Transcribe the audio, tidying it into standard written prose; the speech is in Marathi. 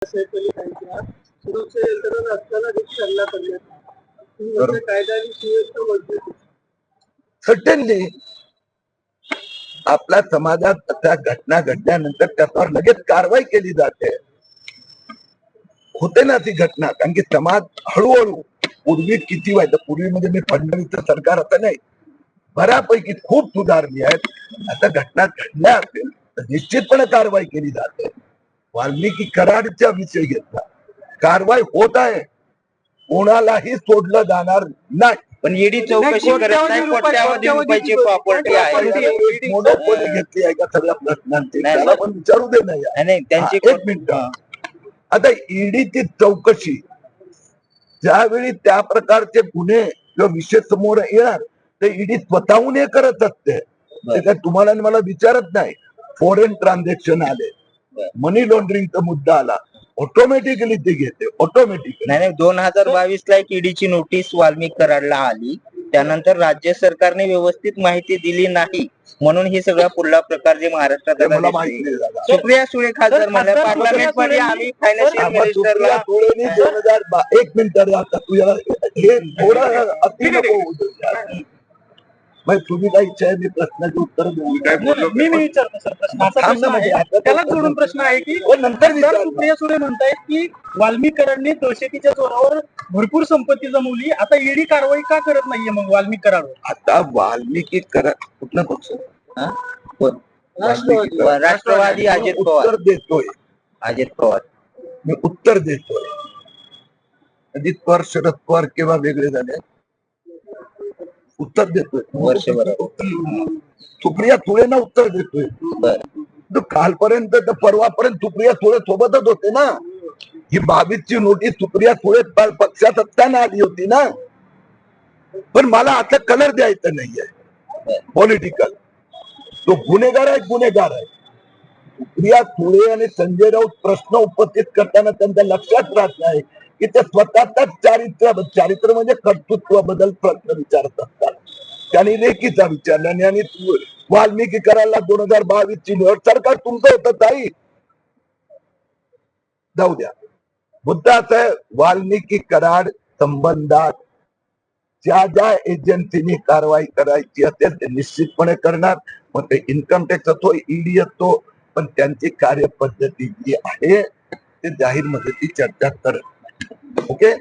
सैफ अली खानच्या सुरक्षा यंत्रणा असताना देखील हल्ला करण्यात कायदा आणि सुव्यवस्था मजबूत सर्टनली आपल्या समाजात त्या घटना घडल्यानंतर त्याच्यावर लगेच कारवाई केली जाते. होते ना ती घटना, कारण की समाज हळूहळू पूर्वी किती व्हायचं, पूर्वी म्हणजे मी फडणवीसचं सरकार आता नाही, बऱ्यापैकी खूप सुधारली आहेत. आता घटना घडल्या असेल तर निश्चितपणे कारवाई केली जाते. वाल्मिकी कराडचा विषय घेतला, कारवाई होत आहे, कोणालाही सोडलं जाणार नाही. पण ईडी चौकशी करत नाही. कोट्यावधी रुपयाची प्रॉपर्टी आहे. मोनोपोली घेतली आहे का सगळ्या प्रश्नांची, त्याला पण विचारू दे नाही. त्यांची एक मिनिट, आता ईडीची चौकशी ज्यावेळी त्या प्रकारचे गुन्हे किंवा विषय समोर येणार ते ईडी स्वतःहून हे करत असते. ते काय तुम्हाला आणि मला विचारत नाही. फॉरेन ट्रान्झॅक्शन आले, मनी लॉन्ड्रिंगचा मुद्दा आला, ऑटोमॅटिकली ते घेते, ऑटोमॅटिकली. नाही 2022 ला एक ईडीची नोटीस वाल्मिक कराडला आली. त्यानंतर राज्य सरकारने व्यवस्थित माहिती दिली नाही म्हणून ही सगळा पुढला प्रकार जे महाराष्ट्रात मला माहिती नाही झाला. सुप्रिया सुळे खासदार म्हणल्या पार्लमेंट मध्ये आम्ही फायनान्शियल मिनिस्टरला 2000 एक मिनिट तुझ्या हे थोडं अति नको होऊ दे. तुम्ही काय इच्छा आहे मी प्रश्नाचे उत्तर देऊ? मी विचारतो सर प्रश्न असा प्रश्न आहे, त्याला जोडून प्रश्न आहे की नंतर सुप्रिया सुळे म्हणतायत की वाल्मिक कराडने दहशतीच्या जोरावर भरपूर संपत्ती जमवली, आता ईडी कारवाई का करत नाहीये मग वाल्मिक कराडवर? आता वाल्मिकी कराड कुठला पक्ष? राष्ट्रवादी अजित पवार. उत्तर देतोय, अजित पवार मी उत्तर देतोय. अजित पवार शरद पवार केव्हा वेगळे झाले? उत्तर देतोय वर्षभर. सुप्रिया सुळेंना उत्तर देतोय. कालपर्यंत तर परवापर्यंत सुप्रिया सुळे सोबतच होते ना. ही 22 ची नोटीस सुप्रिया सुळे पक्षात असताना आली होती ना. पण मला आता कलर द्यायचा नाहीये पॉलिटिकल. तो गुन्हेगार आहे, गुन्हेगार आहे. सुप्रिया सुळे आणि संजय राऊत प्रश्न उपस्थित करताना त्यांच्या लक्षात राहत नाही की ते स्वतःच चारित्र्य म्हणजे कर्तृत्वाबद्दल प्रश्न विचारत असतात. त्यांनी लेखीचा विचारला आणि वाल्मिकी करायला 2022 ची निवड सरकार तुमचं होतं ताई. जाऊ द्या. मुद्दा असा आहे, वाल्मिकी कराड संबंधात ज्या ज्या एजन्सीनी कारवाई करायची असेल ते निश्चितपणे करणार. मग ते इन्कम टॅक्स असतो, ईडी असतो, पण त्यांची कार्यपद्धती जी आहे ते जाहीर मध्ये ती चर्चा करत. ओके.